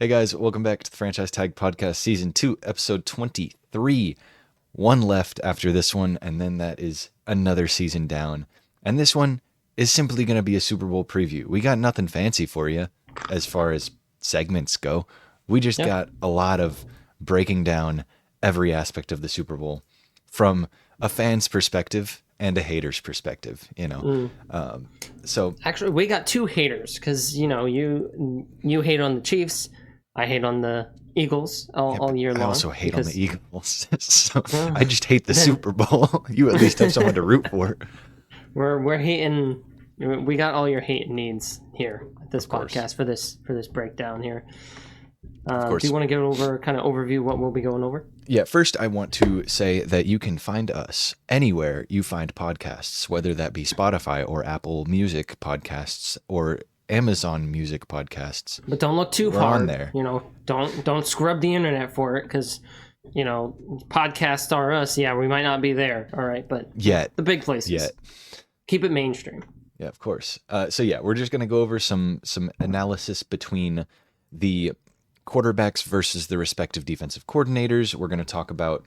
Hey guys, welcome back to the Franchise Tag Podcast Season 2, Episode 23. One left after this one, and then that is another season down. And this one is simply going to be a Super Bowl preview. We got nothing fancy for you as far as segments go. We just got a lot of breaking down every aspect of the Super Bowl from a fan's perspective and a hater's perspective, you know. So actually, we got two haters because you hate on the Chiefs, I hate on the Eagles all year long. I also hate on the Eagles. So I just hate the Super Bowl. You at least have someone to root for. We're hating. We got all your hate needs here at this podcast for this breakdown here. Do you want to go over kind of overview what we'll be going over? Yeah, first I want to say that you can find us anywhere you find podcasts, whether that be Spotify or Apple Music podcasts or Amazon Music podcasts. But don't look too hard. On there. Don't scrub the internet for it because podcasts are us. Yeah, we might not be there. All right, but yet the big places. Keep it mainstream. Yeah, of course. So we're just gonna go over some analysis between the quarterbacks versus the respective defensive coordinators. We're going to talk about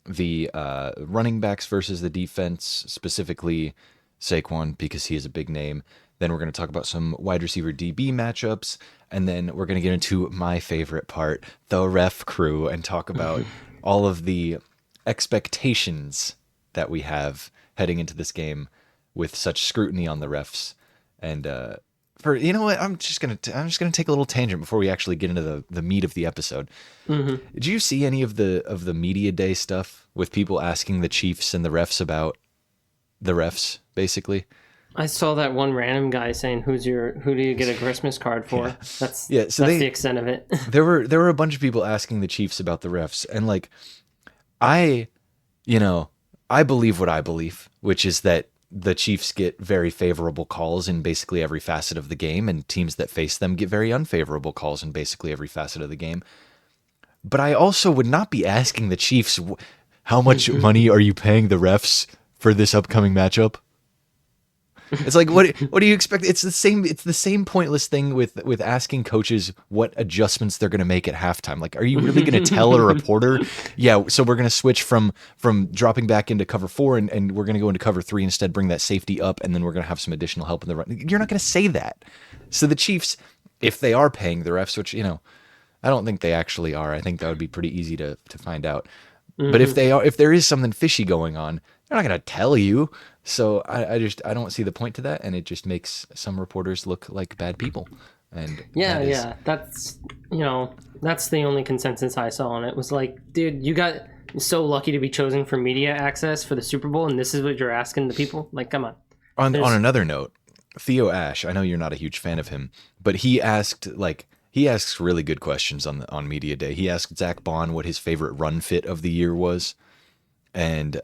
the running backs versus the defense, specifically Saquon because he is a big name. Then we're going to talk about some wide receiver DB matchups, and then we're going to get into my favorite part, the ref crew, and talk about all of the expectations that we have heading into this game with such scrutiny on the refs. And you know what? I'm just gonna take a little tangent before we actually get into the meat of the episode. Did you see any of the media day stuff with people asking the Chiefs and the refs about the refs? Basically, I saw that one random guy saying, "Who do you get a Christmas card for?" That's the extent of it. there were a bunch of people asking the Chiefs about the refs, and like, I believe what I believe, which is that the Chiefs get very favorable calls in basically every facet of the game, and teams that face them get very unfavorable calls in basically every facet of the game. But I also would not be asking the Chiefs, how much money are you paying the refs for this upcoming matchup? It's like, what do you expect? It's the same pointless thing with asking coaches what adjustments they're going to make at halftime. Like, are you really going to tell a reporter, yeah, so we're going to switch from dropping back into cover 4 and we're going to go into cover 3 instead, bring that safety up, and then we're going to have some additional help in the run. You're not going to say that. So the Chiefs, if they are paying the refs, which, I don't think they actually are. I think that would be pretty easy to find out. But if there is something fishy going on, they're not going to tell you. So I don't see the point to that, and it just makes some reporters look like bad people. And that's the only consensus I saw on it. Was like, dude, you got so lucky to be chosen for media access for the Super Bowl, and this is what you're asking the people? Like, come on. On another note, Theo Ash, I know you're not a huge fan of him, but he asks really good questions on media day. He asked Zach Bond what his favorite run fit of the year was, and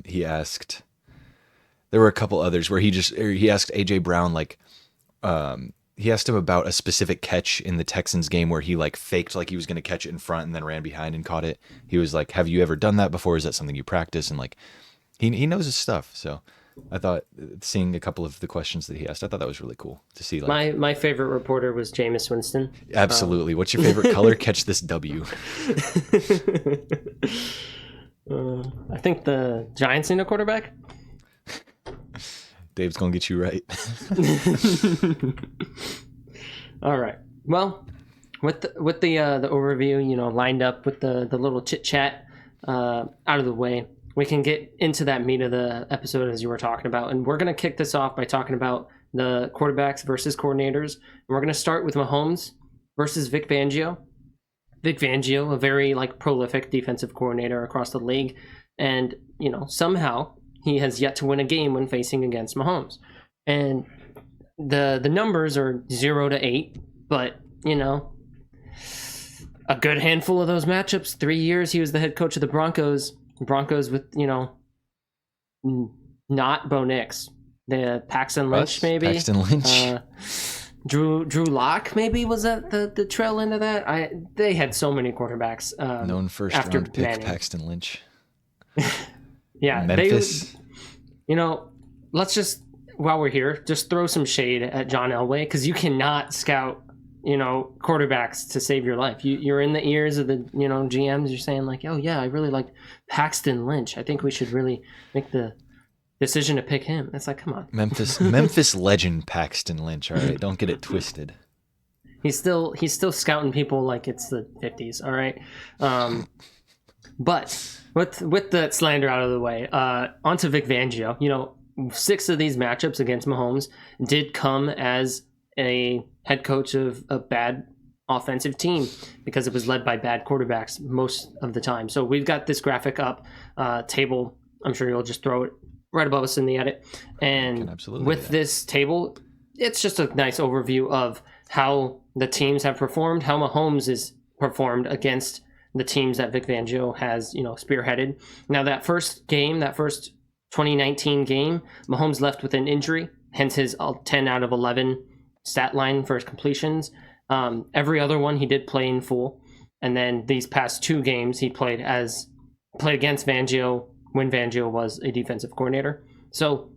he asked. There were a couple others where he asked AJ Brown, he asked him about a specific catch in the Texans game where he faked like he was going to catch it in front and then ran behind and caught it. He was like, have you ever done that before? Is that something you practice? And he knows his stuff. So I thought seeing a couple of the questions that he asked, I thought that was really cool to see. My favorite reporter was Jameis Winston. Absolutely. What's your favorite color? Catch this W. I think the Giants need a quarterback. Dave's gonna get you right. All right. Well, with the overview, lined up with the little chit chat out of the way, we can get into that meat of the episode as you were talking about, and we're gonna kick this off by talking about the quarterbacks versus coordinators. And we're gonna start with Mahomes versus Vic Fangio. Vic Fangio, a very prolific defensive coordinator across the league, and somehow he has yet to win a game when facing against Mahomes. And the numbers are 0-8, but, a good handful of those matchups, 3 years he was the head coach of the Broncos with, not Bo Nix. The Paxton Lynch, maybe. Paxton Lynch. Drew Lock, maybe, was that the trail end of that? They had so many quarterbacks. Known first round pick, Manning. Paxton Lynch. Yeah, Memphis. Let's just, while we're here, just throw some shade at John Elway, because you cannot scout quarterbacks to save your life. You're in the ears of the GMs. You're saying like, oh yeah, I really like Paxton Lynch. I think we should really make the decision to pick him. It's like, come on, Memphis legend Paxton Lynch. All right, don't get it twisted. He's still scouting people like it's the 50s. All right, but with the slander out of the way, onto Vic Fangio. 6 of these matchups against Mahomes did come as a head coach of a bad offensive team because it was led by bad quarterbacks most of the time. So we've got this graphic up table. I'm sure you'll just throw it right above us in the edit. And with this table, it's just a nice overview of how the teams have performed, how Mahomes is performed against the teams that Vic Fangio has, spearheaded. Now that first 2019 game, Mahomes left with an injury, hence his 10 out of 11 stat line for his completions. Every other one he did play in full. And then these past 2 games he played against Fangio when Fangio was a defensive coordinator. So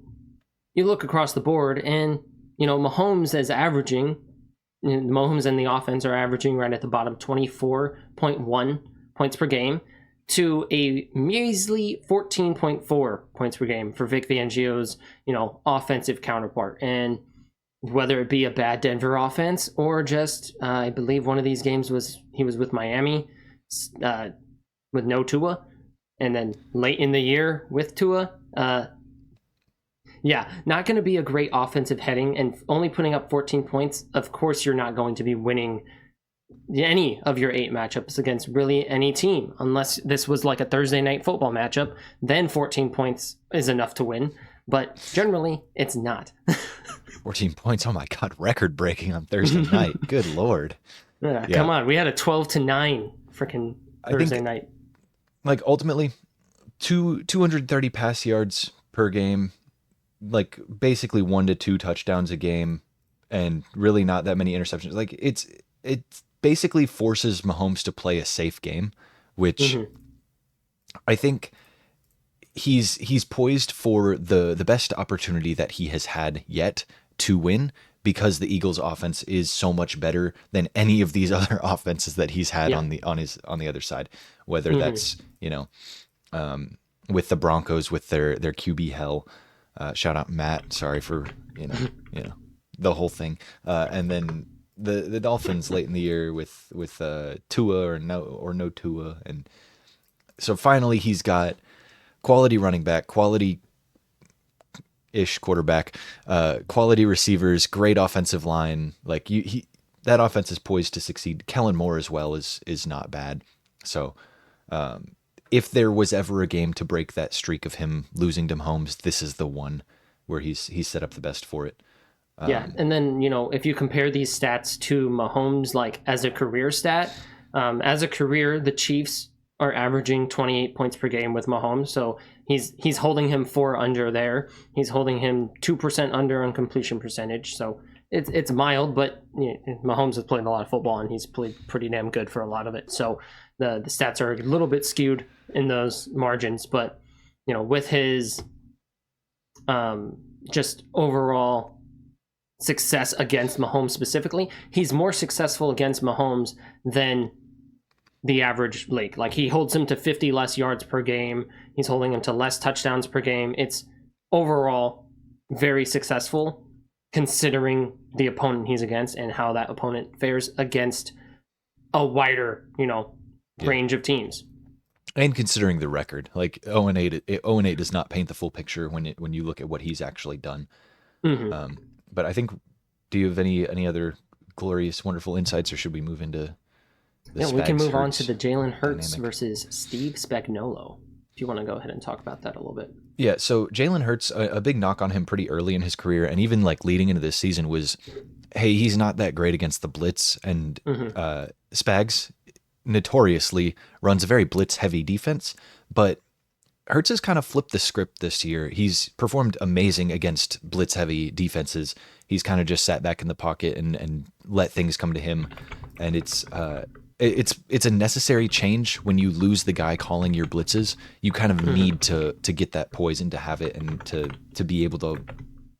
you look across the board and, Mahomes is averaging, Mahomes and the offense are averaging right at the bottom 24.1 points per game to a measly 14.4 points per game for Vic Fangio's, offensive counterpart. And whether it be a bad Denver offense or just, I believe one of these games he was with Miami with no Tua, and then late in the year with Tua. Not going to be a great offensive heading, and only putting up 14 points. Of course, you're not going to be winning any of your 8 matchups against really any team, unless this was like a Thursday night football matchup. Then 14 points is enough to win, but generally it's not. 14 points. Oh my God. Record breaking on Thursday night. Good Lord. Yeah. Come on. We had a 12-9 freaking Thursday night. Like ultimately 230 pass yards per game, like basically 1 to 2 touchdowns a game, and really not that many interceptions. Like it basically forces Mahomes to play a safe game, which I think he's poised for the best opportunity that he has had yet to win, because the Eagles offense is so much better than any of these other offenses that he's had on the other side, whether that's, with the Broncos with their QB hell, shout out Matt, sorry for, the whole thing. And then the Dolphins late in the year with Tua or no Tua. And so finally he's got quality running back, quality ish quarterback, quality receivers, great offensive line. Like that offense is poised to succeed. Kellen Moore as well is not bad. So if there was ever a game to break that streak of him losing to Mahomes, this is the one where he's set up the best for it. And then if you compare these stats to Mahomes, like as a career stat, as a career, the Chiefs are averaging 28 points per game with Mahomes. So he's holding him 4 under there. He's holding him 2% under on completion percentage. So it's mild, but Mahomes has played a lot of football and he's played pretty damn good for a lot of it. So the stats are a little bit skewed in those margins, but with his just overall success against Mahomes specifically, he's more successful against Mahomes than the average league. Like he holds him to 50 less yards per game. He's holding him to less touchdowns per game. It's overall very successful considering the opponent he's against and how that opponent fares against a wider, range of teams. And considering the record, like 0-8 does not paint the full picture when you look at what he's actually done. But I think, do you have any other glorious, wonderful insights, or should we move into we can move on to the Jalen Hurts versus Steve Spagnuolo. If you want to go ahead and talk about that a little bit. Yeah, so Jalen Hurts, a big knock on him pretty early in his career, and even like leading into this season was, hey, he's not that great against the blitz, and Spags notoriously runs a very blitz-heavy defense, but Hurts has kind of flipped the script this year. He's performed amazing against blitz-heavy defenses. He's kind of just sat back in the pocket and let things come to him, and it's a necessary change when you lose the guy calling your blitzes. You kind of need to get that poise and to have it and to be able to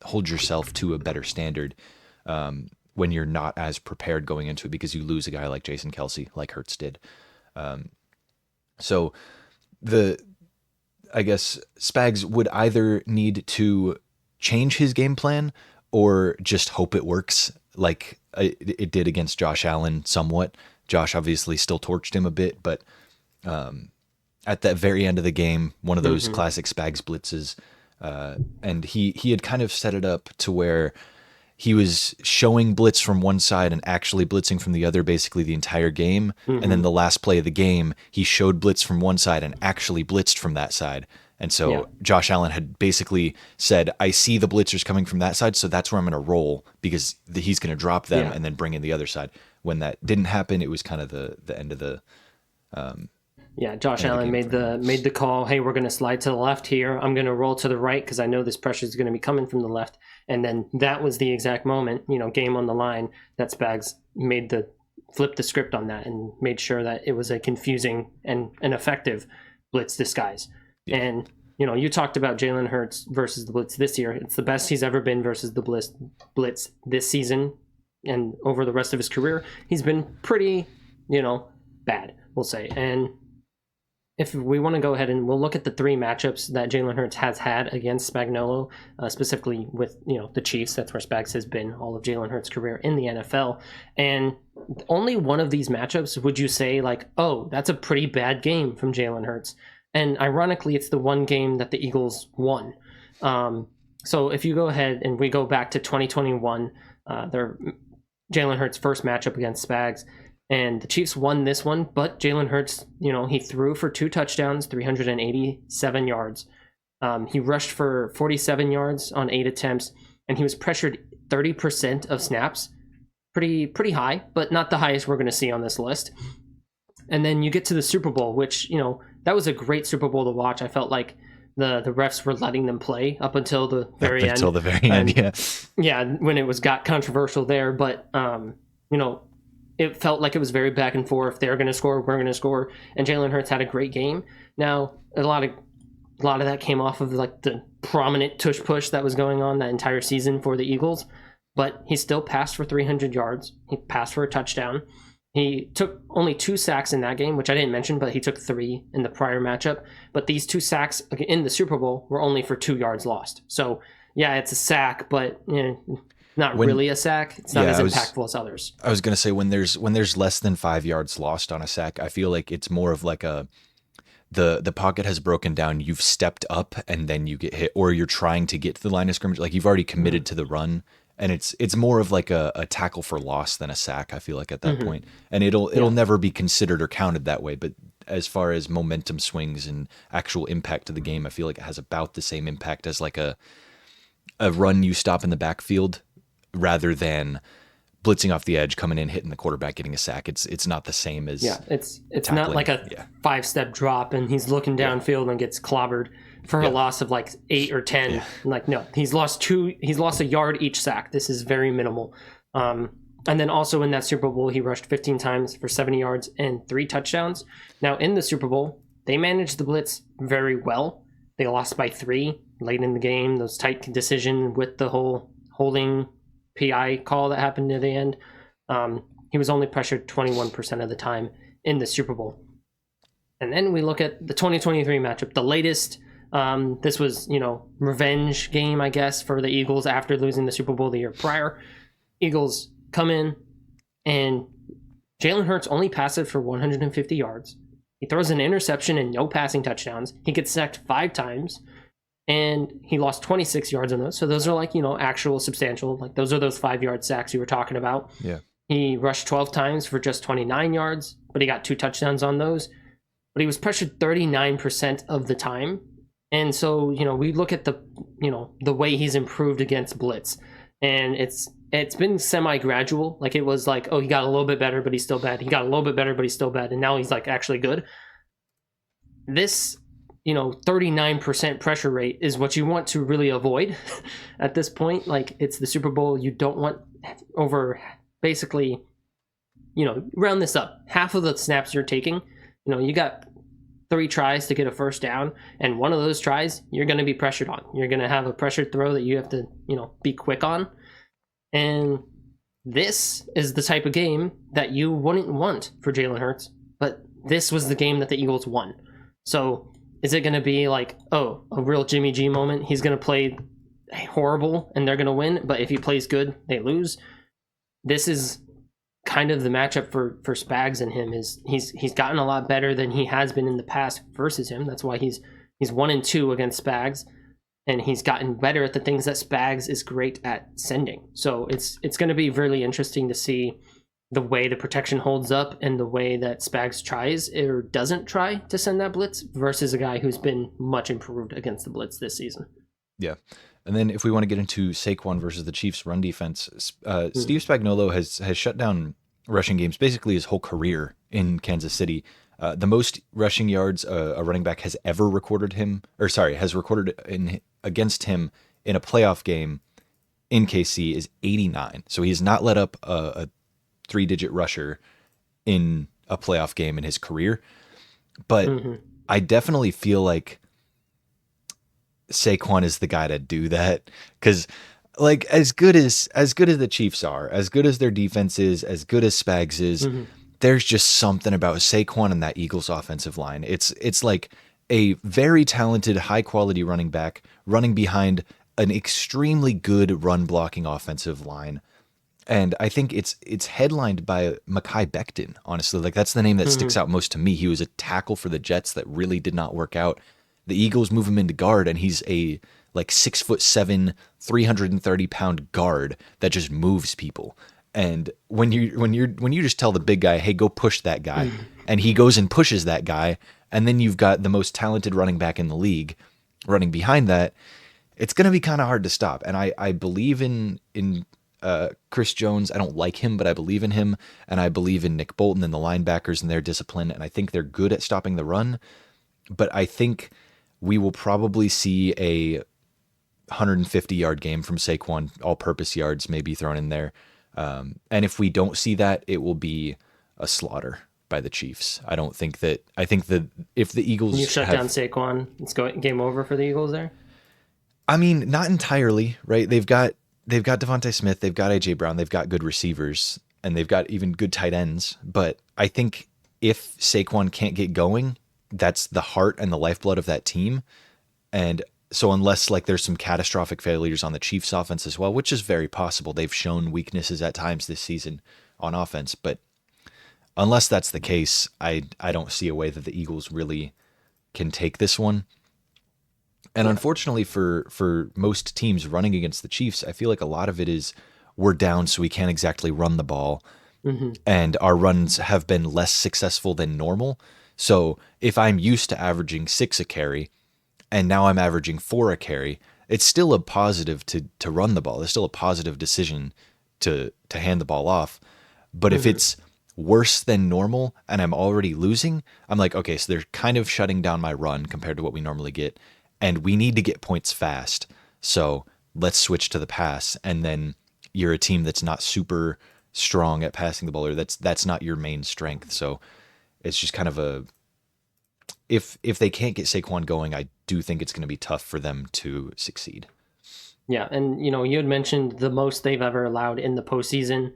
hold yourself to a better standard. when you're not as prepared going into it because you lose a guy like Jason Kelsey, like Hurts did. So I guess Spags would either need to change his game plan or just hope it works like it did against Josh Allen somewhat. Josh obviously still torched him a bit, but at that very end of the game, one of those classic Spags blitzes, and he had kind of set it up to where he was showing blitz from one side and actually blitzing from the other basically the entire game. And then the last play of the game, he showed blitz from one side and actually blitzed from that side. And so Josh Allen had basically said, I see the blitzers coming from that side, so that's where I'm going to roll because he's going to drop them and then bring in the other side. When that didn't happen, it was kind of the end of the Josh Allen made the call, hey, we're going to slide to the left here. I'm going to roll to the right because I know this pressure is going to be coming from the left. And then that was the exact moment, game on the line, that Spags flipped the script on that and made sure that it was a confusing and an effective blitz disguise. Yeah. And, you talked about Jalen Hurts versus the blitz this year. It's the best he's ever been versus the blitz this season. And over the rest of his career, he's been pretty, bad, we'll say. And if we want to go ahead and we'll look at the 3 matchups that Jalen Hurts has had against Spagnuolo, specifically with, the Chiefs. That's where Spags has been all of Jalen Hurts' career in the NFL. And only one of these matchups would you say like, oh, that's a pretty bad game from Jalen Hurts. And ironically, it's the one game that the Eagles won. So if you go ahead and we go back to 2021, their Jalen Hurts' first matchup against Spags, and the Chiefs won this one, but Jalen Hurts, he threw for 2 touchdowns, 387 yards. He rushed for 47 yards on 8 attempts, and he was pressured 30% of snaps. Pretty high, but not the highest we're going to see on this list. And then you get to the Super Bowl, which, that was a great Super Bowl to watch. I felt like the refs were letting them play up until the very end. Until the very end, yeah. Yeah, when it got controversial there, but, it felt like it was very back and forth. They're going to score, we're going to score, and Jalen Hurts had a great game. Now, a lot of that came off of like the prominent tush push that was going on that entire season for the Eagles, but he still passed for 300 yards. He passed for a touchdown. He took only 2 sacks in that game, which I didn't mention, but he took 3 in the prior matchup. But these 2 sacks in the Super Bowl were only for 2 yards lost. So, yeah, it's a sack, but not really a sack. It's not as impactful as others. I was going to say when there's less than 5 yards lost on a sack, I feel like it's more of like the pocket has broken down, you've stepped up and then you get hit, or you're trying to get to the line of scrimmage, like you've already committed to the run, and it's more of like a tackle for loss than a sack, I feel like at that point. And it'll never be considered or counted that way, but as far as momentum swings and actual impact to the game, I feel like it has about the same impact as like a run you stop in the backfield rather than blitzing off the edge, coming in, hitting the quarterback, getting a sack. It's not the same as it's not like a 5-step drop and he's looking downfield and gets clobbered for a loss of like 8 or 10. Yeah. Like, no, he's lost a yard each sack. This is very minimal. And then also in that Super Bowl, he rushed 15 times for 70 yards and 3 touchdowns. Now in the Super Bowl, they managed the blitz very well. They lost by 3 late in the game. Those tight decision with the whole holding PI call that happened near the end. He was only pressured 21% of the time in the Super Bowl. And then we look at the 2023 matchup, the latest. This was, revenge game, I guess, for the Eagles after losing the Super Bowl the year prior. Eagles come in, and Jalen Hurts only passes for 150 yards. He throws an interception and no passing touchdowns. He gets sacked 5 times. And he lost 26 yards on those. So those are like, actual substantial. Like those are those 5-yard sacks you were talking about. Yeah. He rushed 12 times for just 29 yards, but he got 2 touchdowns on those. But he was pressured 39% of the time. And so, we look at the way he's improved against blitz. And it's been semi-gradual. Like it was like, oh, he got a little bit better, but he's still bad. He got a little bit better, but he's still bad. And now he's like actually good. This 39% pressure rate is what you want to really avoid at this point. Like it's the Super Bowl. You don't want over basically, round this up. Half of the snaps you're taking, you got 3 tries to get a first down. And one of those tries, you're going to be pressured on. You're going to have a pressured throw that you have to, be quick on. And this is the type of game that you wouldn't want for Jalen Hurts, but this was the game that the Eagles won. So is it going to be like, oh, a real Jimmy G moment? He's going to play horrible and they're going to win, but if he plays good, they lose. This is kind of the matchup for Spags and him. Is he's gotten a lot better than he has been in the past versus him. That's why he's 1-2 against Spags, and he's gotten better at the things that Spags is great at sending. So it's going to be really interesting to see the way the protection holds up and the way that Spags tries or doesn't try to send that blitz versus a guy who's been much improved against the blitz this season. Yeah. And then if we want to get into Saquon versus the Chiefs' run defense, Steve Spagnuolo has shut down rushing games basically his whole career in Kansas City. The most rushing yards a running back has ever recorded against him in a playoff game in KC is 89. So he has not let up a 3-digit rusher in a playoff game in his career. But I definitely feel like Saquon is the guy to do that, because like as good as the Chiefs are, as good as their defense is, as good as Spags is, there's just something about Saquon and that Eagles offensive line. It's like a very talented, high quality running back running behind an extremely good run blocking offensive line. And I think it's headlined by Mekhi Becton, honestly. Like that's the name that sticks out most to me. He was a tackle for the Jets that really did not work out. The Eagles move him into guard, and he's a like 6'7", 330-pound guard that just moves people. And when you just tell the big guy, hey, go push that guy, and he goes and pushes that guy, and then you've got the most talented running back in the league running behind that, it's going to be kind of hard to stop. And I believe in Chris Jones. I don't like him, but I believe in him, and I believe in Nick Bolton and the linebackers and their discipline, and I think they're good at stopping the run. But I think we will probably see a 150-yard game from Saquon, all-purpose yards maybe thrown in there. And if we don't see that, it will be a slaughter by the Chiefs. I think that if the Eagles you shut down Saquon, it's game over for the Eagles there. I mean, not entirely, right? They've got Devontae Smith, they've got AJ Brown, they've got good receivers, and they've got even good tight ends. But I think if Saquon can't get going, that's the heart and the lifeblood of that team. And so unless like there's some catastrophic failures on the Chiefs offense as well, which is very possible, they've shown weaknesses at times this season on offense, but unless that's the case, I don't see a way that the Eagles really can take this one. And unfortunately for most teams running against the Chiefs, I feel like a lot of it is we're down, so we can't exactly run the ball. And our runs have been less successful than normal. So if I'm used to averaging 6 a carry and now I'm averaging 4 a carry, it's still a positive to run the ball. It's still a positive decision to hand the ball off. But if it's worse than normal and I'm already losing, I'm like, okay, so they're kind of shutting down my run compared to what we normally get. And we need to get points fast. So let's switch to the pass. And then you're a team that's not super strong at passing the ball, or that's not your main strength. So it's just kind of if they can't get Saquon going, I do think it's going to be tough for them to succeed. Yeah, and you had mentioned the most they've ever allowed in the postseason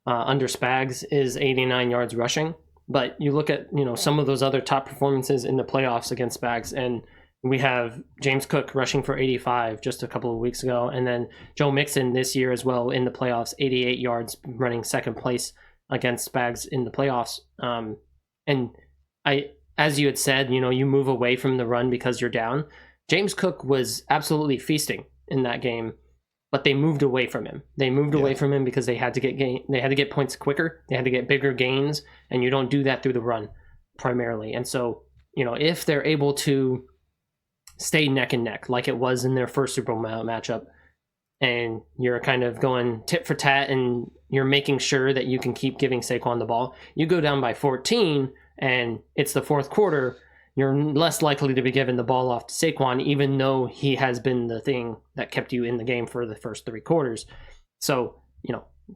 under Spags is 89 yards rushing. But you look at some of those other top performances in the playoffs against Spags, and we have James Cook rushing for 85 just a couple of weeks ago, and then Joe Mixon this year as well in the playoffs, 88 yards, running second place against Spags in the playoffs. And as you had said, you move away from the run because you're down. James Cook was absolutely feasting in that game, but they moved away from him. They moved away from him because they had to get points quicker. They had to get bigger gains, and you don't do that through the run primarily. And so, if they're able to stay neck and neck like it was in their first Super Bowl matchup, and you're kind of going tit for tat and you're making sure that you can keep giving Saquon the ball, you go down by 14 and it's the fourth quarter, you're less likely to be given the ball off to Saquon, even though he has been the thing that kept you in the game for the first 3 quarters. So,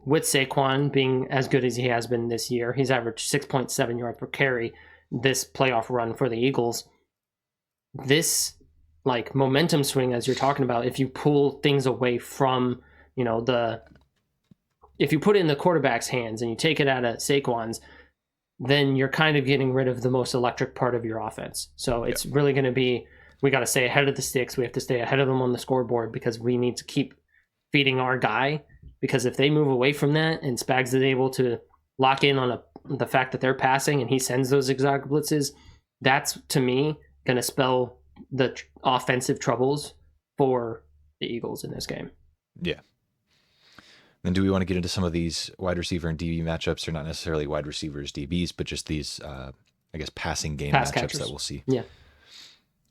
with Saquon being as good as he has been this year, he's averaged 6.7 yards per carry this playoff run for the Eagles. This like momentum swing, as you're talking about, if you pull things away from, the if you put it in the quarterback's hands and you take it out of Saquon's, then you're kind of getting rid of the most electric part of your offense. So it's really going to be, we got to stay ahead of the sticks. We have to stay ahead of them on the scoreboard because we need to keep feeding our guy. Because if they move away from that and Spags is able to lock in on the fact that they're passing and he sends those exotic blitzes, that's, to me, going to spell the offensive troubles for the Eagles in this game. Yeah. Then do we want to get into some of these wide receiver and DB matchups? Or not necessarily wide receivers, DBs, but just these, I guess, passing game matchups catchers that we'll see. Yeah.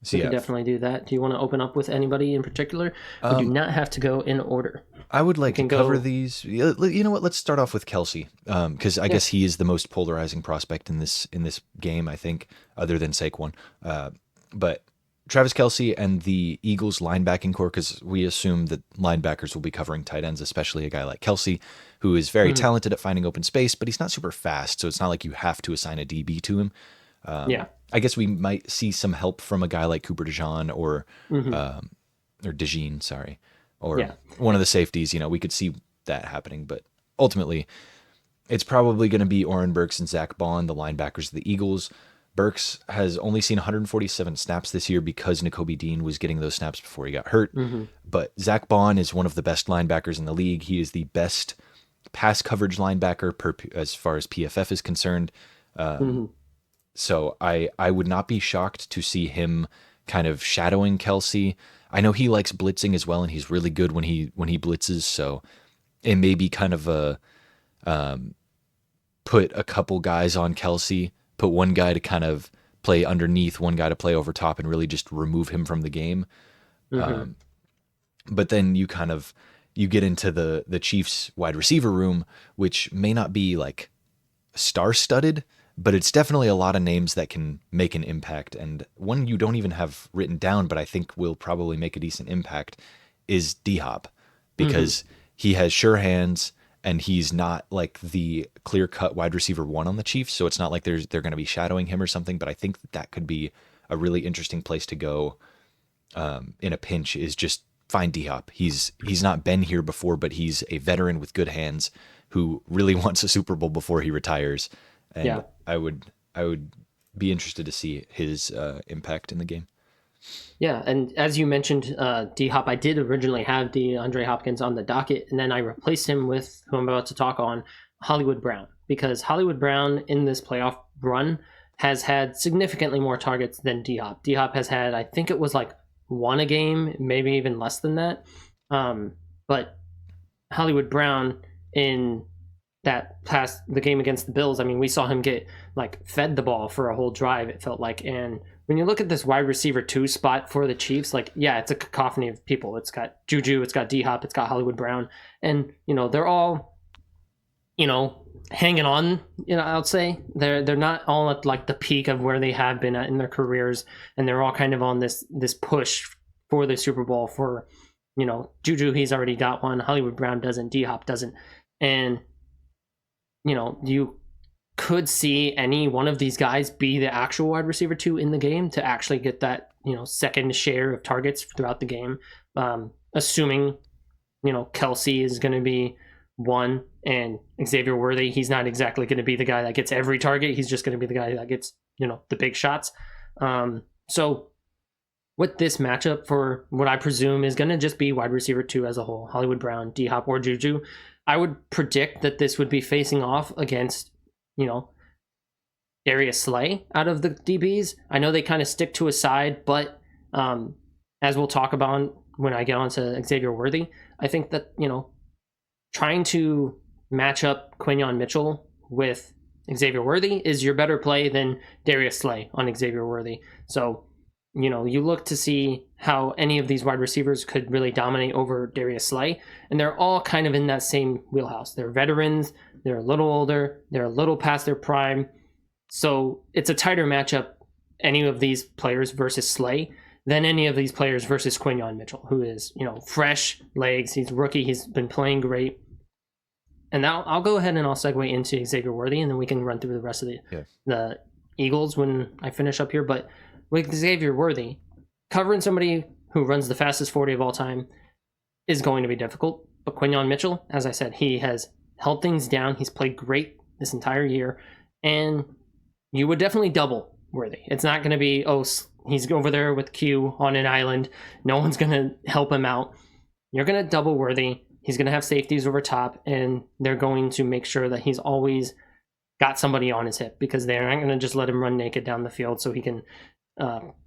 So we can definitely do that. Do you want to open up with anybody in particular? We do not have to go in order. I would like to cover these. You know what? Let's start off with Kelsey, because I guess he is the most polarizing prospect in this game, I think, other than Saquon. But Travis Kelsey and the Eagles linebacking core, because we assume that linebackers will be covering tight ends, especially a guy like Kelsey, who is very talented at finding open space, but he's not super fast, so it's not like you have to assign a DB to him. I guess we might see some help from a guy like Cooper DeJean or DeJean, sorry, or one of the safeties. You know, we could see that happening, but ultimately, it's probably going to be Oren Burks and Zach Bond, the linebackers of the Eagles. Burks has only seen 147 snaps this year because Nakobe Dean was getting those snaps before he got hurt. But Zach Bond is one of the best linebackers in the league. He is the best pass coverage linebacker as far as PFF is concerned. So I would not be shocked to see him kind of shadowing Kelsey. I know he likes blitzing as well, and he's really good when he blitzes. So it may be kind of a put a couple guys on Kelsey, put one guy to kind of play underneath, one guy to play over top, and really just remove him from the game. But then you get into the Chiefs wide receiver room, which may not be like star-studded, but it's definitely a lot of names that can make an impact. And one you don't even have written down, but I think will probably make a decent impact, is D-Hop, because he has sure hands and he's not like the clear-cut wide receiver one on the Chiefs. So it's not like they're going to be shadowing him or something, but I think that could be a really interesting place to go in a pinch, is just find D-Hop. He's not been here before, but he's a veteran with good hands who really wants a Super Bowl before he retires. And I would be interested to see his impact in the game. Yeah, and as you mentioned, D-Hop, I did originally have DeAndre Hopkins on the docket, and then I replaced him with who I'm about to talk on, Hollywood Brown, because Hollywood Brown in this playoff run has had significantly more targets than D-Hop. D-Hop has had, I think it was like one a game, maybe even less than that. But Hollywood Brown in the game against the Bills, I mean, we saw him get like fed the ball for a whole drive, it felt like. And when you look at this wide receiver 2 spot for the Chiefs, like, yeah, it's a cacophony of people. It's got Juju, it's got D-Hop, it's got Hollywood Brown, and they're all hanging on. I'll say they're not all at like the peak of where they have been at in their careers, and they're all kind of on this push for the Super Bowl. For Juju, he's already got one. Hollywood Brown doesn't. D-Hop doesn't, and you could see any one of these guys be the actual wide receiver 2 in the game to actually get that, second share of targets throughout the game. Assuming, Kelsey is going to be one, and Xavier Worthy, he's not exactly going to be the guy that gets every target. He's just going to be the guy that gets, the big shots. So with this matchup, for what I presume is going to just be wide receiver 2 as a whole, Hollywood Brown, D-Hop, or Juju, I would predict that this would be facing off against, Darius Slay out of the DBs. I know they kind of stick to a side, but as we'll talk about when I get on to Xavier Worthy, I think that, trying to match up Quinyon Mitchell with Xavier Worthy is your better play than Darius Slay on Xavier Worthy. So, you look to see how any of these wide receivers could really dominate over Darius Slay, and they're all kind of in that same wheelhouse. They're veterans, they're a little older, they're a little past their prime, so it's a tighter matchup, any of these players versus Slay, than any of these players versus Quinyon Mitchell, who is, fresh legs, he's rookie, he's been playing great. And now I'll go ahead and I'll segue into Xavier Worthy, and then we can run through the rest of the Eagles when I finish up here. But with Xavier Worthy, covering somebody who runs the fastest 40 of all time is going to be difficult. But Quinyon Mitchell, as I said, he has held things down. He's played great this entire year, and you would definitely double Worthy. It's not going to be, he's over there with Q on an island. No one's going to help him out. You're going to double Worthy. He's going to have safeties over top, and they're going to make sure that he's always got somebody on his hip, because they're not going to just let him run naked down the field so he can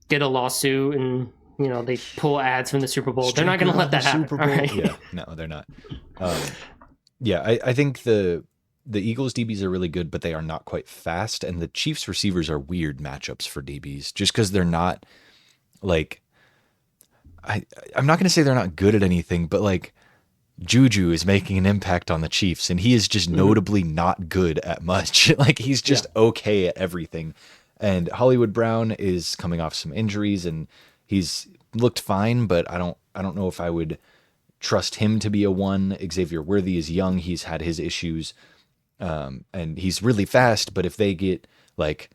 get a lawsuit and they pull ads from the Super Bowl. They're not going to let that happen. Super Bowl. Right? Yeah, no, they're not. I think the Eagles DBs are really good, but they are not quite fast, and the Chiefs receivers are weird matchups for DBs, just because they're not like. I'm not going to say they're not good at anything, but like Juju is making an impact on the Chiefs, and he is just notably not good at much. Like he's just okay at everything. And Hollywood Brown is coming off some injuries, and he's looked fine, but I don't know if I would trust him to be a one. Xavier Worthy is young; he's had his issues, and he's really fast. But if they get like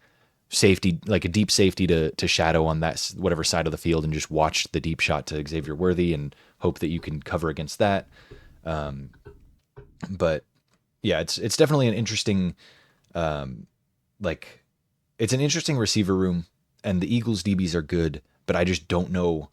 safety, like a deep safety to shadow on that whatever side of the field, and just watch the deep shot to Xavier Worthy and hope that you can cover against that. But yeah, it's definitely an interesting, it's an interesting receiver room, and the Eagles DBs are good, but I just don't know.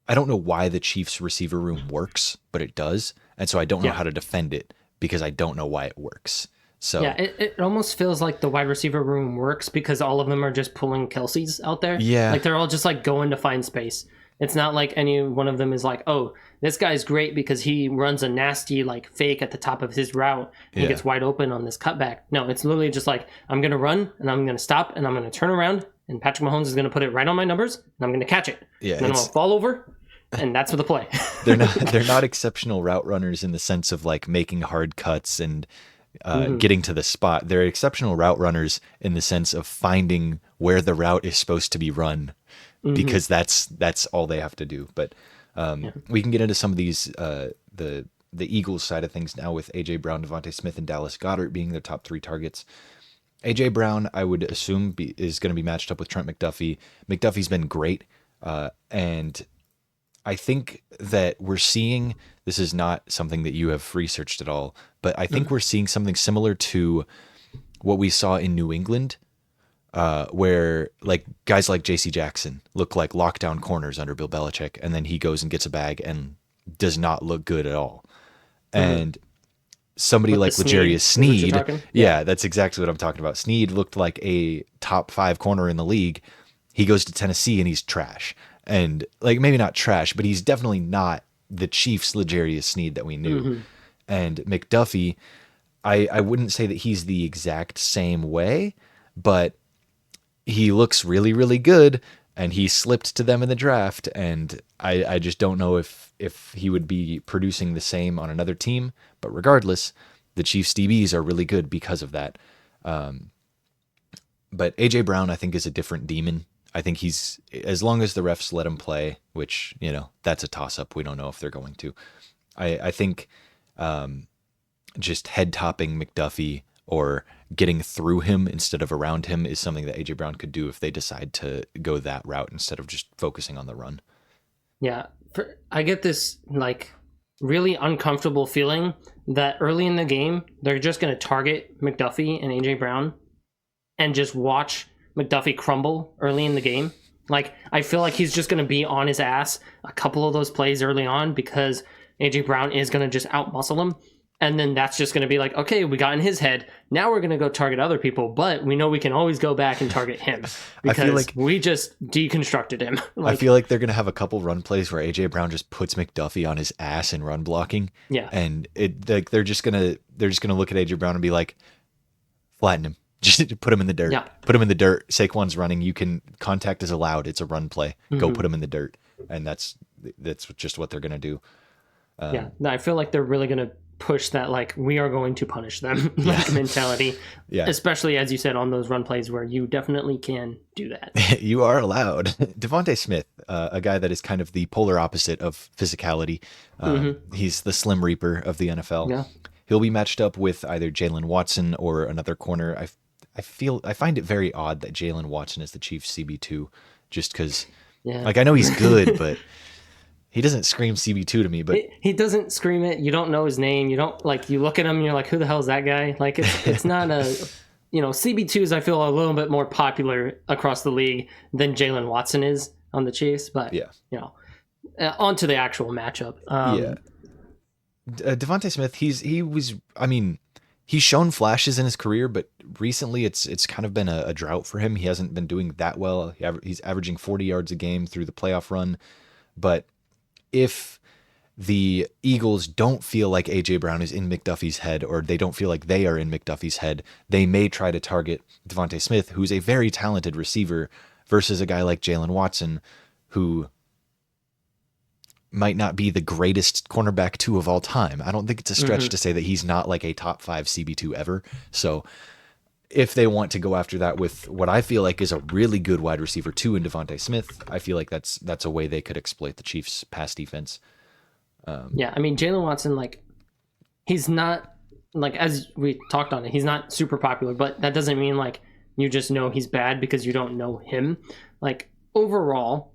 I don't know why the Chiefs receiver room works, but it does. And so I don't know how to defend it because I don't know why it works. So yeah, it almost feels like the wide receiver room works because all of them are just pulling Kelsey's out there. Yeah. Like they're all just like going to find space. It's not like any one of them is like, oh, this guy's great because he runs a nasty like fake at the top of his route and he gets wide open on this cutback. No, it's literally just like, I'm going to run and I'm going to stop and I'm going to turn around and Patrick Mahomes is going to put it right on my numbers and I'm going to catch it. Yeah, and then I'm going to fall over and that's for the play. they're not exceptional route runners in the sense of like making hard cuts and getting to the spot. They're exceptional route runners in the sense of finding where the route is supposed to be run. Because that's all they have to do. But we can get into some of these the Eagles side of things now with A.J. Brown, Devontae Smith, and Dallas Goedert being their top three targets. A.J. Brown, I would assume, is going to be matched up with Trent McDuffie. McDuffie's been great, and I think that we're seeing, this is not something that you have researched at all, but I think we're seeing something similar to what we saw in New England, where like guys like J.C. Jackson look like lockdown corners under Bill Belichick, and then he goes and gets a bag and does not look good at all. And somebody like L'Jarius Sneed, that's exactly what I'm talking about. Sneed looked like a top 5 corner in the league. He goes to Tennessee and he's trash. And like maybe not trash, but he's definitely not the Chiefs' L'Jarius Sneed that we knew. And McDuffie, I wouldn't say that he's the exact same way, but he looks really, really good, and he slipped to them in the draft, and I just don't know if he would be producing the same on another team. But regardless, the Chiefs DBs are really good because of that. But A.J. Brown, I think, is a different demon. I think he's, as long as the refs let him play, which, that's a toss-up. We don't know if they're going to. I think just head-topping McDuffie or getting through him instead of around him is something that A.J. Brown could do if they decide to go that route instead of just focusing on the run. Yeah. I get this like really uncomfortable feeling that early in the game, they're just going to target McDuffie and A.J. Brown and just watch McDuffie crumble early in the game. Like, I feel like he's just going to be on his ass a couple of those plays early on because A.J. Brown is going to just out-muscle him. And then that's just going to be like, okay, we got in his head. Now we're going to go target other people, but we know we can always go back and target him because we just deconstructed him. I feel like they're going to have a couple run plays where A.J. Brown just puts McDuffie on his ass in run blocking. Yeah. And they're just going to look at A.J. Brown and be like, flatten him. Just put him in the dirt. Yeah. Put him in the dirt. Saquon's running. You can, contact is allowed. It's a run play. Go put him in the dirt. And that's just what they're going to do. I feel like they're really going to push that, like, we are going to punish them mentality. Yeah. Especially, as you said, on those run plays where you definitely can do that. You are allowed. Devontae Smith, a guy that is kind of the polar opposite of physicality. He's the Slim Reaper of the NFL. Yeah. He'll be matched up with either Jalen Watson or another corner. I find it very odd that Jalen Watson is the Chiefs CB2, just because, I know he's good, but He doesn't scream CB2 to me, but he doesn't scream it. You don't know his name. You don't like. You look at him and you're like, who the hell is that guy? Like it's not a. CB2s I feel are a little bit more popular across the league than Jalen Watson is on the Chiefs. But yeah, on to the actual matchup. Devontae Smith, he's shown flashes in his career, but recently it's kind of been a drought for him. He hasn't been doing that well. He's averaging 40 yards a game through the playoff run. But if the Eagles don't feel like A.J. Brown is in McDuffie's head, or they don't feel like they are in McDuffie's head, they may try to target Devontae Smith, who's a very talented receiver, versus a guy like Jalen Watson, who might not be the greatest cornerback 2 of all time. I don't think it's a stretch to say that he's not like a top 5 CB2 ever. So if they want to go after that with what I feel like is a really good wide receiver 2 in Devontae Smith, I feel like that's a way they could exploit the Chiefs' pass defense. Jalen Watson, like, he's not, like, as we talked on it, he's not super popular, but that doesn't mean, like, you just know he's bad because you don't know him. Like, overall,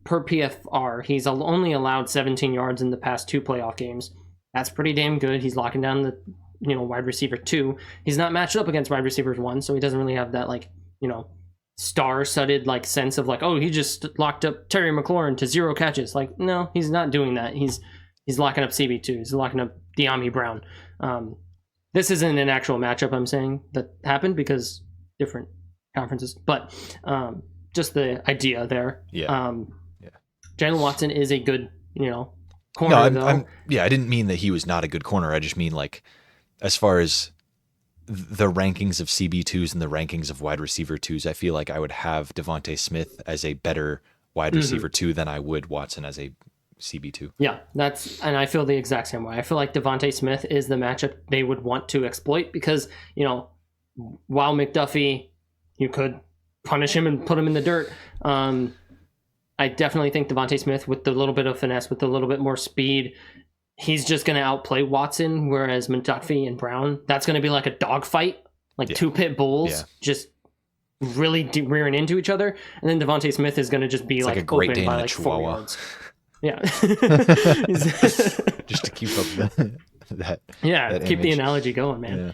per PFR, he's only allowed 17 yards in the past 2 playoff games. That's pretty damn good. He's locking down the, wide receiver 2. He's not matched up against wide receivers 1, so he doesn't really have that, like, star-studded like sense of like, oh, he just locked up Terry McLaurin to 0 catches. Like, no, he's not doing that. He's locking up CB2. He's locking up De'Ami Brown. This isn't an actual matchup I'm saying that happened because different conferences, but just the idea there. Jalen Watson is a good, corner. No, I didn't mean that he was not a good corner. I just mean like, as far as the rankings of CB2s and the rankings of wide receiver 2s, I feel like I would have Devontae Smith as a better wide receiver 2 than I would Watson as a CB2. Yeah, and I feel the exact same way. I feel like Devontae Smith is the matchup they would want to exploit because, while McDuffie, you could punish him and put him in the dirt. I definitely think Devontae Smith, with the little bit of finesse, with a little bit more speed, he's just going to outplay Watson, whereas McDuffie and Brown, that's going to be like a dogfight, like 2 pit bulls just really rearing into each other. And then Devontae Smith is going to just be like a Great Dane by like 4 yards. Yeah. Just to keep up that keep the analogy going, man. Yeah.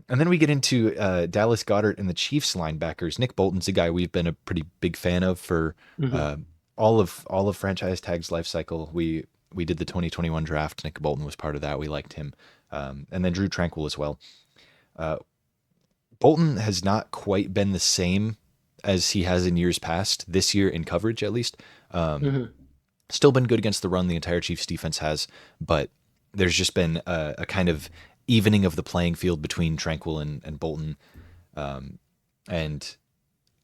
And then we get into Dallas Goedert and the Chiefs linebackers. Nick Bolton's a guy we've been a pretty big fan of for all of Franchise Tag's life cycle. We did the 2021 draft. Nick Bolton was part of that. We liked him. And then Drew Tranquil as well. Bolton has not quite been the same as he has in years past, this year in coverage at least. Still been good against the run, the entire Chiefs defense has, but there's just been a kind of evening of the playing field between Tranquil and Bolton. And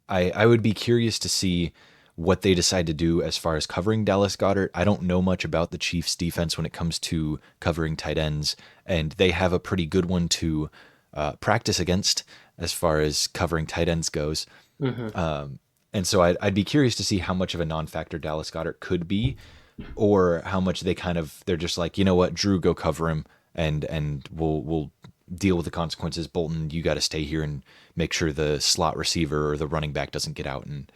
I would be curious to see what they decide to do as far as covering Dallas Goedert. I don't know much about the Chiefs defense when it comes to covering tight ends, and they have a pretty good one to practice against as far as covering tight ends goes. And so I'd be curious to see how much of a non-factor Dallas Goedert could be, or how much they're just like, you know what, Drew, go cover him, and we'll deal with the consequences. Bolton, you got to stay here and make sure the slot receiver or the running back doesn't get out and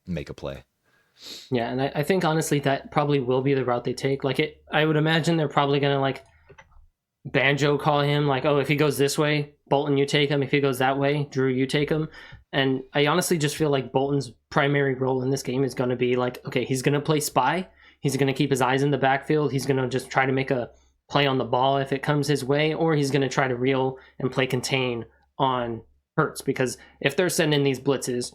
make a play. Yeah, and I think honestly that probably will be the route they take. Like I would imagine they're probably gonna like banjo call him, like, oh, if he goes this way, Bolton, you take him. If he goes that way, Drew, you take him. And I honestly just feel like Bolton's primary role in this game is going to be like, okay, he's going to play spy. He's going to keep his eyes in the backfield. He's going to just try to make a play on the ball if it comes his way, or he's going to try to reel and play contain on Hurts. Because if they're sending these blitzes,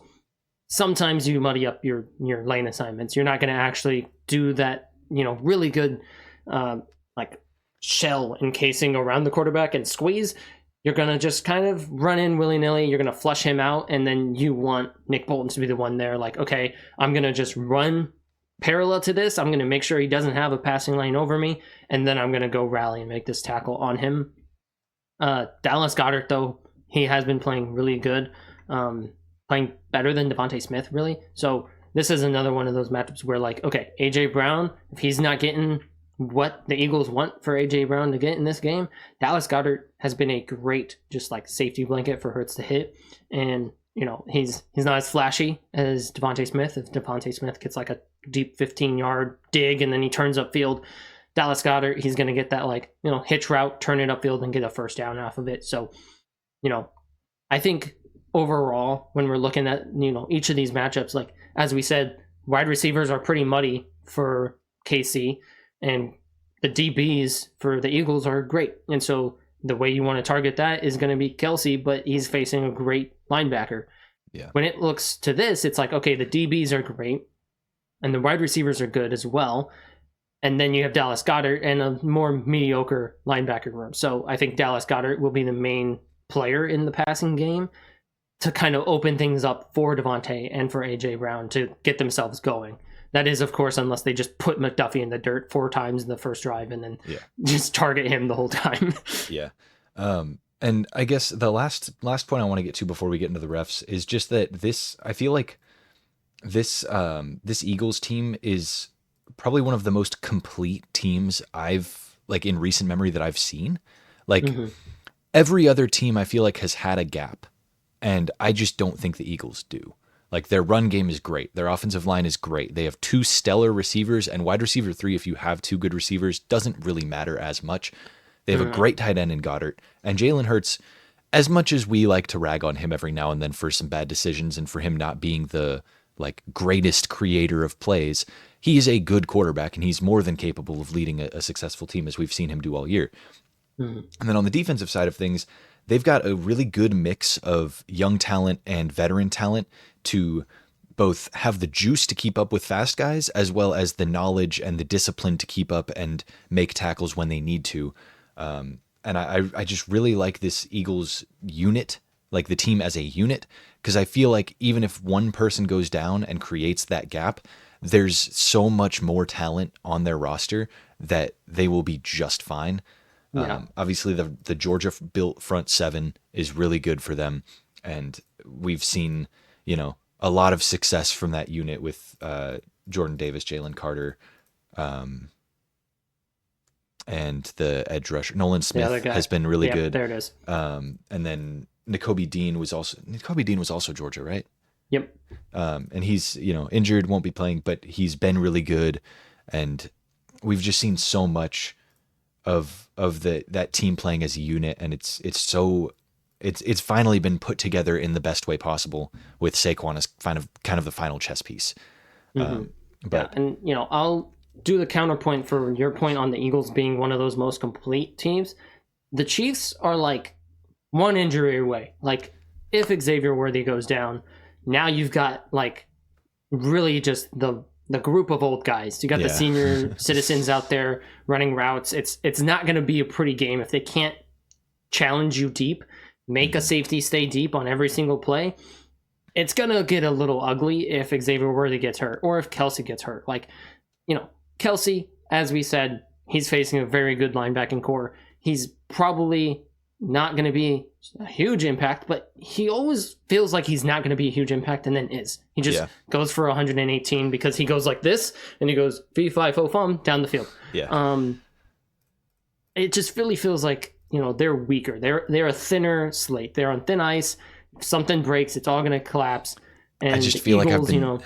sometimes you muddy up your lane assignments. You're not going to actually do that, really good like shell encasing around the quarterback and squeeze. You're going to just kind of run in willy-nilly. You're going to flush him out, and then you want Nick Bolton to be the one there. Like, okay, I'm going to just run parallel to this. I'm going to make sure he doesn't have a passing lane over me, and then I'm going to go rally and make this tackle on him. Dallas Goedert, though, he has been playing really good, playing better than Devontae Smith, really. So this is another one of those matchups where, like, okay, A.J. Brown, if he's not getting what the Eagles want for A.J. Brown to get in this game, Dallas Goedert has been a great just like safety blanket for Hurts to hit. And he's not as flashy as Devontae Smith. If Devontae Smith gets like a deep 15-yard dig, and then he turns upfield. Dallas Goedert, he's going to get that like, hitch route, turn it upfield, and get a first down off of it. So, I think overall, when we're looking at, each of these matchups, like as we said, wide receivers are pretty muddy for KC, and the DBs for the Eagles are great. And so the way you want to target that is going to be Kelsey, but he's facing a great linebacker. Yeah. When it looks to this, it's like, okay, the DBs are great and the wide receivers are good as well. And then you have Dallas Goedert and a more mediocre linebacker room. So I think Dallas Goedert will be the main player in the passing game to kind of open things up for Devontae and for AJ Brown to get themselves going. That is, of course, unless they just put McDuffie in the dirt 4 times in the first drive and then just target him the whole time. Yeah. And I guess the last point I want to get to before we get into the refs is just that I feel like this Eagles team is probably one of the most complete teams I've like in recent memory that I've seen. Like every other team I feel like has had a gap, and I just don't think the Eagles do. Like their run game is great. Their offensive line is great. They have 2 stellar receivers, and wide receiver 3, if you have 2 good receivers, doesn't really matter as much. They have a great tight end in Goddard. And Jalen Hurts, as much as we like to rag on him every now and then for some bad decisions and for him not being the like greatest creator of plays, he is a good quarterback, and he's more than capable of leading a successful team, as we've seen him do all year. And then on the defensive side of things, they've got a really good mix of young talent and veteran talent to both have the juice to keep up with fast guys, as well as the knowledge and the discipline to keep up and make tackles when they need to. And I just really like this Eagles unit, like the team as a unit, because I feel like even if one person goes down and creates that gap, there's so much more talent on their roster that they will be just fine. Yeah. Obviously, the Georgia-built front 7 is really good for them, and we've seen, a lot of success from that unit with Jordan Davis, Jalen Carter, and the edge rusher Nolan Smith has been really good. There it is. And then Nakobe Dean was also Georgia, right? Yep. And he's injured, won't be playing, but he's been really good, and we've just seen so much of that team playing as a unit, and it's finally been put together in the best way possible with Saquon as kind of the final chess piece. But and I'll do the counterpoint for your point on the Eagles being one of those most complete teams. The Chiefs are like one injury away. Like if Xavier Worthy goes down, now you've got like really just the group of old guys. You got the senior citizens out there running routes. It's not going to be a pretty game if they can't challenge you deep, make a safety stay deep on every single play. It's going to get a little ugly if Xavier Worthy gets hurt or if Kelsey gets hurt. Like, Kelsey, as we said, he's facing a very good linebacking core. He's probably not going to be a huge impact, but he always feels like he's not going to be a huge impact and then is. He just goes for 118 because he goes like this and he goes fee-fi-fo-fum down the field. Yeah. It just really feels like, they're weaker. They're a thinner slate. They're on thin ice. If something breaks, it's all going to collapse. And I just feel Eagles, like I've been...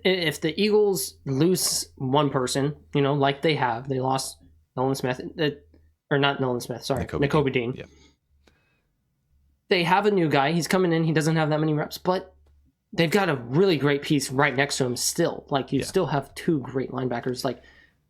if the Eagles lose one person, like they have, they lost Nolan Smith, or not Nolan Smith, sorry, Nakobe Dean. Yeah. They have a new guy. He's coming in. He doesn't have that many reps, but they've got a really great piece right next to him still. Like, you still have 2 great linebackers. Like,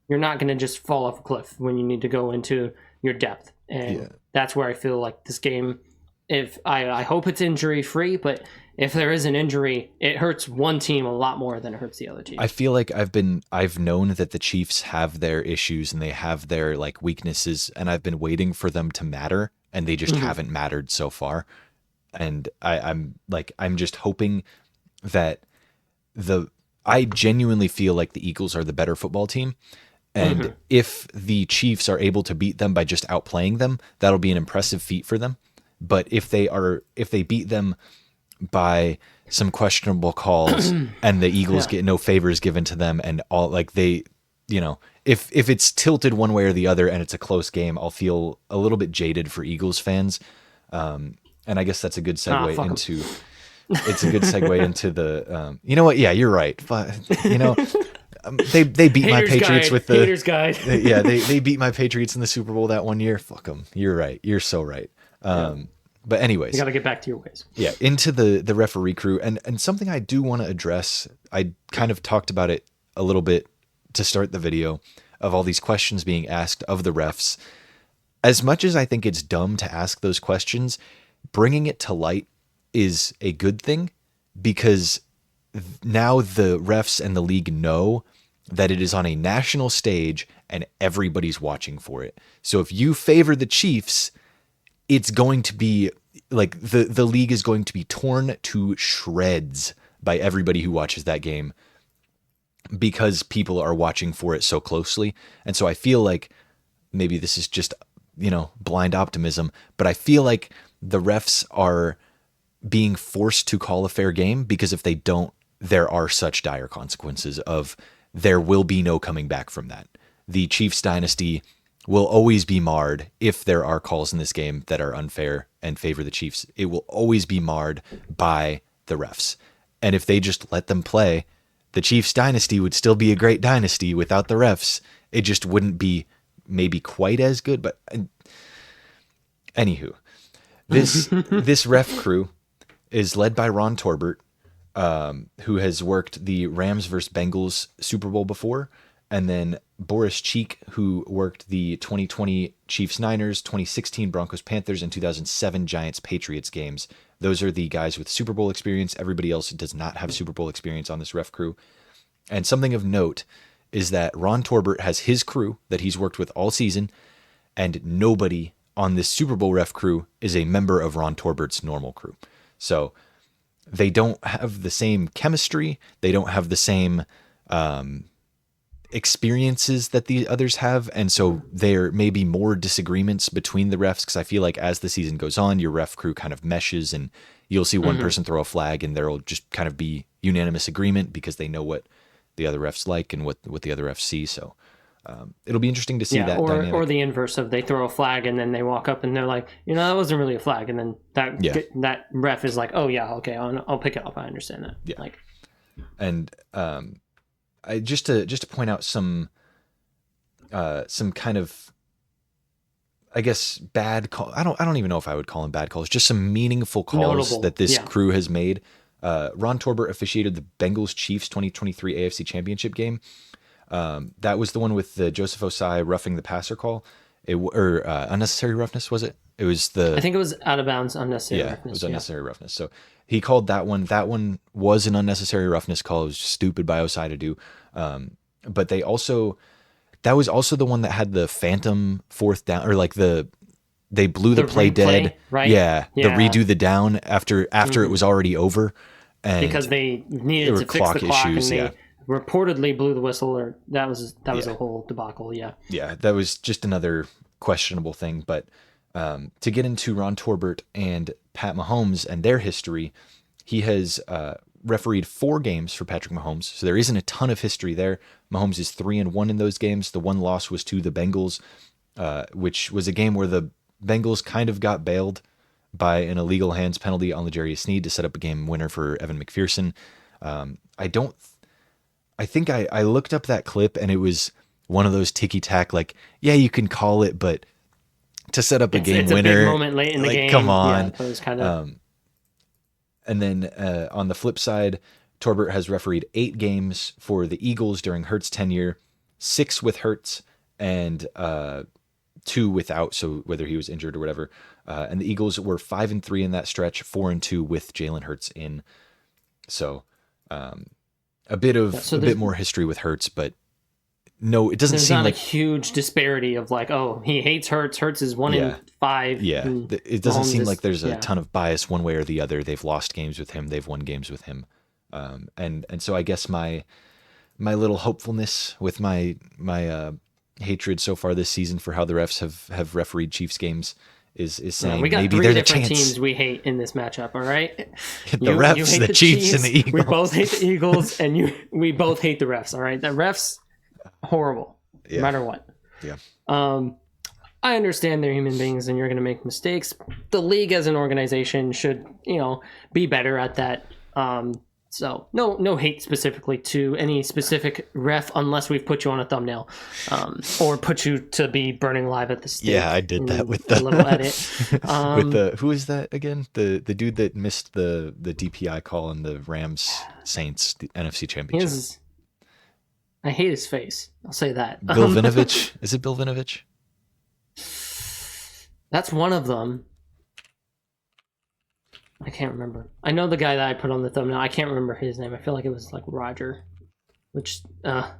you're not going to just fall off a cliff when you need to go into your depth. And that's where I feel like this game, if I hope it's injury-free, but if there is an injury, it hurts one team a lot more than it hurts the other team. I feel like I've known that the Chiefs have their issues and they have their like weaknesses, and I've been waiting for them to matter, and they just haven't mattered so far. And I'm just hoping that I genuinely feel like the Eagles are the better football team. And if the Chiefs are able to beat them by just outplaying them, that'll be an impressive feat for them. But if they beat them by some questionable calls and the Eagles get no favors given to them, and all like they, if it's tilted one way or the other and it's a close game, I'll feel a little bit jaded for Eagles fans. And I guess that's a good segue into it's a good segue into the. You know what? Yeah, you're right. You know, they beat my Patriots with the haters guide. yeah, they beat my Patriots in the Super Bowl that one year. Fuck them. You're right. You're so right. But anyways, You got to get back to your ways. yeah, into the referee crew, and something I do want to address. I kind of talked about it a little bit to start the video, of all these questions being asked of the refs. As much as I think it's dumb to ask those questions, bringing it to light is a good thing, because now the refs and the league know that it is on a national stage and everybody's watching for it. So if you favor the Chiefs, it's going to be like the league is going to be torn to shreds by everybody who watches that game, because people are watching for it so closely. And so I feel like maybe this is just, blind optimism, but I feel like the refs are being forced to call a fair game, because if they don't, there are such dire consequences of there will be no coming back from that. The Chiefs dynasty will always be marred if there are calls in this game that are unfair and favor the Chiefs. It will always be marred by the refs. And if they just let them play, the Chiefs dynasty would still be a great dynasty without the refs. It just wouldn't be maybe quite as good, but anywho, this ref crew is led by Ron Torbert, who has worked the Rams versus Bengals Super Bowl before, and then Boris Cheek, who worked the 2020 Chiefs Niners, 2016 Broncos Panthers, and 2007 Giants Patriots games. Those are the guys with Super Bowl experience. Everybody else does not have Super Bowl experience on this ref crew. And something of note is that Ron Torbert has his crew that he's worked with all season, and nobody on this Super Bowl ref crew is a member of Ron Torbert's normal crew. So they don't have the same chemistry. They don't have the same experiences that the others have. And so there may be more disagreements between the refs, because I feel like as the season goes on, your ref crew kind of meshes, and you'll see one person throw a flag and there'll just kind of be unanimous agreement because they know what the other refs like and what the other refs see. So it'll be interesting to see that dynamic. Or the inverse of they throw a flag and then they walk up and they're like, that wasn't really a flag. And then that ref is like, oh yeah, okay, I'll pick it up. I understand that. Yeah. And I just to point out some kind of, I guess, bad call. I don't even know if I would call them bad calls. Just some meaningful calls notable that this crew has made. Ron Torbert officiated the Bengals Chiefs 2023 AFC Championship game. That was the one with the Joseph Osai roughing the passer call, or unnecessary roughness, was it? It was I think it was out of bounds unnecessary roughness. It was unnecessary roughness. So he called that one. That one was an unnecessary roughness call. It was stupid by Osai to do. But that was also the one that had the phantom fourth down, or like they blew the play dead. Right? Yeah. The redo the down after it was already over. And because they needed to fix the clock issues, and they reportedly blew the whistle, or that was a whole debacle. Yeah. Yeah. That was just another questionable thing. But to get into Ron Torbert and Pat Mahomes and their history, he has refereed 4 games for Patrick Mahomes. So there isn't a ton of history there. Mahomes is 3-1 in those games. The one loss was to the Bengals, which was a game where the Bengals kind of got bailed by an illegal hands penalty on L'Jarius Sneed to set up a game winner for Evan McPherson. I think I looked up that clip, and it was one of those ticky-tack, like, yeah, you can call it, but to set up a game winner, a big moment late in the game. Come on. Yeah, it was kind of... And then on the flip side, Torbert has refereed 8 games for the Eagles during Hurts' tenure, 6 with Hurts and 2 without, so whether he was injured or whatever. And the Eagles were 5-3 in that stretch, 4-2 with Jalen Hurts in. So a bit more history with Hurts, but no, it doesn't seem like a huge disparity of like, oh, he hates Hurts. Hurts is 1-5. Yeah, it doesn't seem like there's a ton of bias one way or the other. They've lost games with him. They've won games with him. And so I guess my little hopefulness with my hatred so far this season for how the refs have refereed Chiefs games is saying we got maybe 3 they're the different chance. Teams we hate in this matchup. All right, the refs, the Chiefs, and the Eagles. We both hate the Eagles, and we both hate the refs. All right, the refs horrible, no matter what. Yeah. I understand they're human beings and you're going to make mistakes. The league as an organization should, be better at that. So no hate specifically to any specific ref unless we've put you on a thumbnail, or put you to be burning live at the stake. Yeah, I did that with the little edit. with the who is that again? The dude that missed the DPI call in the Rams Saints the NFC Championship. I hate his face. I'll say that. Bill Vinovich. Is it Bill Vinovich? That's one of them. I can't remember. I know the guy that I put on the thumbnail. I can't remember his name. I feel like it was like Roger. Which,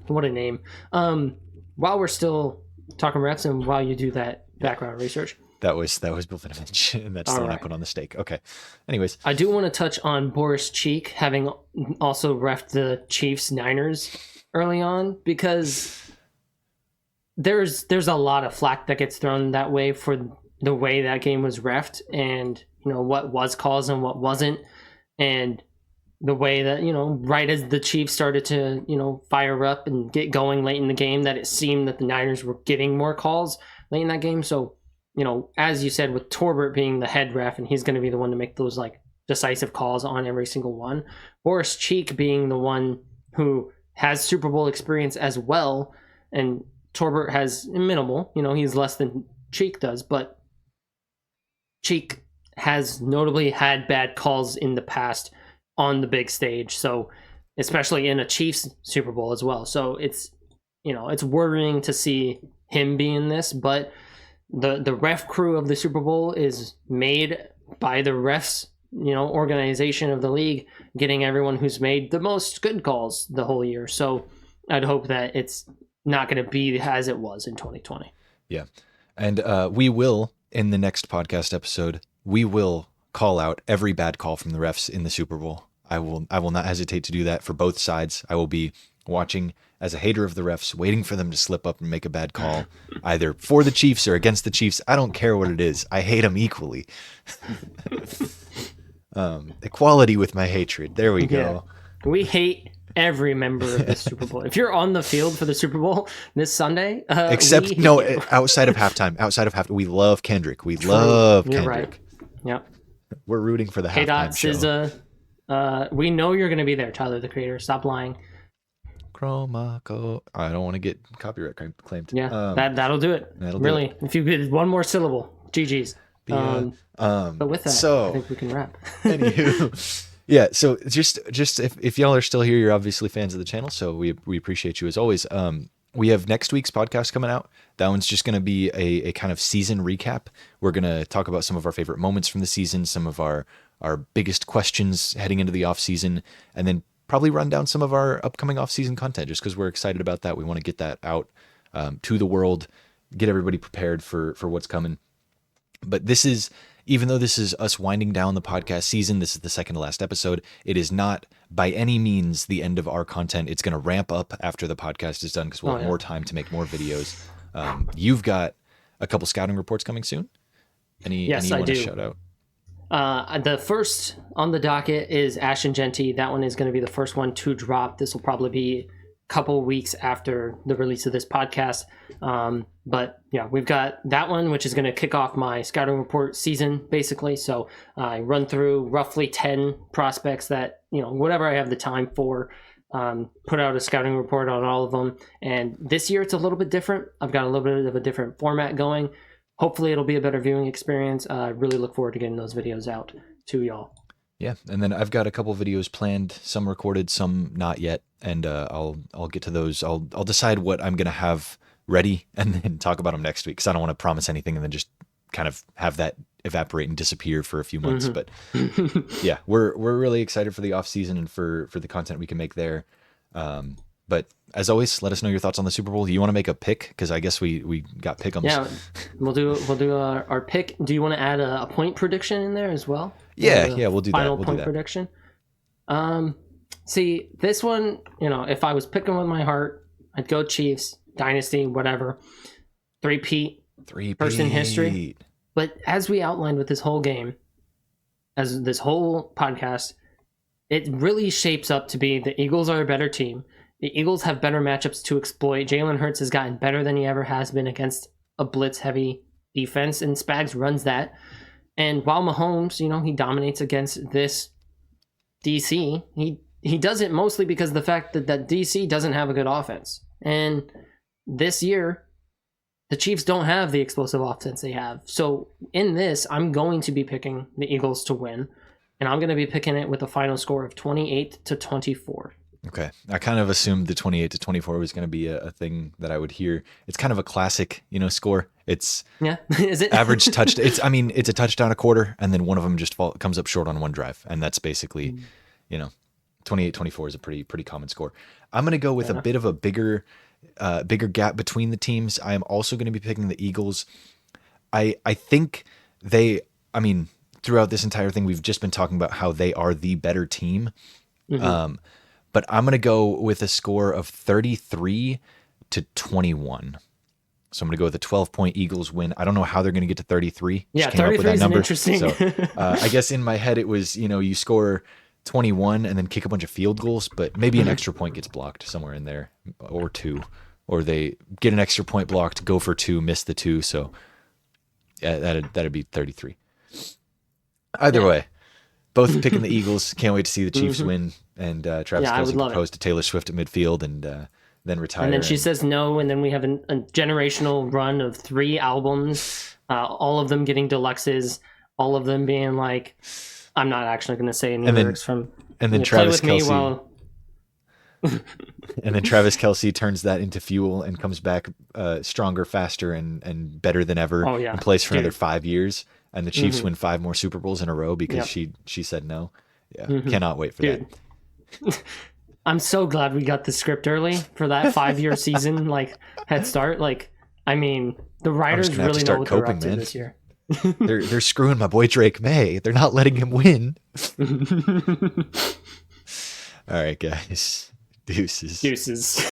what a name. While we're still talking refs and while you do that background research. That was Bill Vinovich, and that's the one I put on the stake. Okay. Anyways. I do want to touch on Boris Cheek having also reffed the Chiefs Niners early on, because there's a lot of flack that gets thrown that way for the way that game was reffed, and what was calls and what wasn't, and the way that right as the Chiefs started to fire up and get going late in the game, that it seemed that the Niners were getting more calls late in that game. So as you said, with Torbert being the head ref and he's going to be the one to make those like decisive calls on every single one, Boris Cheek being the one who has Super Bowl experience as well, and Torbert has minimal, he's less than Cheek does, but Cheek has notably had bad calls in the past on the big stage, so especially in a Chiefs Super Bowl as well. So it's it's worrying to see him be in this, but the ref crew of the Super Bowl is made by the refs organization of the league, getting everyone who's made the most good calls the whole year. So I'd hope that it's not going to be as it was in 2020. Yeah. And we will, in the next podcast episode, we will call out every bad call from the refs in the Super Bowl. I will not hesitate to do that for both sides. I will be watching as a hater of the refs, waiting for them to slip up and make a bad call, either for the Chiefs or against the Chiefs. I don't care what it is. I hate them equally. Equality with my hatred. There we go. Yeah. We hate every member of the Super Bowl. If you're on the field for the Super Bowl this Sunday, outside of halftime, we love Kendrick. We love Kendrick. You're right. Yep. We're rooting for the halftime show. SZA, we know you're going to be there, Tyler, the Creator. Stop lying. Chroma code. I don't want to get copyright claimed. Yeah, that'll do it. Really, if you get one more syllable, GG's. But with that, I think we can wrap. Anywho, yeah. So just if y'all are still here, you're obviously fans of the channel, so we appreciate you as always. We have next week's podcast coming out. That one's just going to be a kind of season recap. We're going to talk about some of our favorite moments from the season, some of our biggest questions heading into the off season, and then probably run down some of our upcoming off season content, just because we're excited about that. We want to get that out to the world, get everybody prepared for what's coming. But even though this is us winding down the podcast season, this is the second to last episode. It is not by any means the end of our content. It's going to ramp up after the podcast is done, because we'll have more time to make more videos. You've got a couple scouting reports coming soon. Any you want to shout out? The first on the docket is Ashton Genty. That one is going to be the first one to drop. This will probably be a couple weeks after the release of this podcast. But yeah, we've got that one, which is going to kick off my scouting report season, basically. So I run through roughly 10 prospects that, whatever I have the time for, put out a scouting report on all of them. And this year it's a little bit different. I've got a little bit of a different format going. Hopefully it'll be a better viewing experience. I really look forward to getting those videos out to y'all. Yeah, and then I've got a couple videos planned, some recorded, some not yet, and I'll get to those. I'll decide what I'm gonna have ready and then talk about them next week, because I don't want to promise anything and then just kind of have that evaporate and disappear for a few months. But yeah, we're really excited for the off season and for the content we can make there. But as always, let us know your thoughts on the Super Bowl. Do you want to make a pick? Because I guess we got pickems. Yeah, we'll do our pick. Do you want to add a point prediction in there as well? Yeah, we'll do that. Final point prediction. See, this one, if I was picking with my heart, I'd go Chiefs, Dynasty, whatever. Three-peat. First in history. But as we outlined with this whole game, as this whole podcast, it really shapes up to be the Eagles are a better team. The Eagles have better matchups to exploit. Jalen Hurts has gotten better than he ever has been against a blitz-heavy defense, and Spags runs that. And while Mahomes, he dominates against this DC, he does it mostly because of the fact that DC doesn't have a good offense. And this year, the Chiefs don't have the explosive offense they have. So in this, I'm going to be picking the Eagles to win. And I'm going to be picking it with a final score of 28-24. Okay. I kind of assumed the 28-24 was going to be a thing that I would hear. It's kind of a classic, score. It's Is it average touch. It's a touchdown a quarter, and then one of them just comes up short on one drive. And that's basically, 28-24 is a pretty common score. I'm going to go with a bit of a bigger gap between the teams. I am also going to be picking the Eagles. I think throughout this entire thing, we've just been talking about how they are the better team. Mm-hmm. But I'm going to go with a score of 33-21. So I'm going to go with a 12-point Eagles win. I don't know how they're going to get to 33. Yeah, 33 is interesting. So I guess in my head it was, you score 21 and then kick a bunch of field goals, but maybe an extra point gets blocked somewhere in there, or two. Or they get an extra point blocked, go for two, miss the two. So yeah, that'd be 33. Either way, both picking the Eagles. Can't wait to see the Chiefs win. And Travis Kelce proposed to Taylor Swift at midfield and then retire. And then she says no, and then we have a generational run of 3 albums, all of them getting deluxes, all of them being like, I'm not actually going to say any lyrics from. And then Travis Kelce. And then Travis Kelce turns that into fuel and comes back stronger, faster, and better than ever. Oh, yeah. And plays for another 5 years. And the Chiefs win 5 more Super Bowls in a row because she said no. Yeah, cannot wait for that. I'm so glad we got the script early for that 5-year season head start. The writers really know what they're up to this year. They're screwing my boy Drake May. They're not letting him win. All right, guys. Deuces.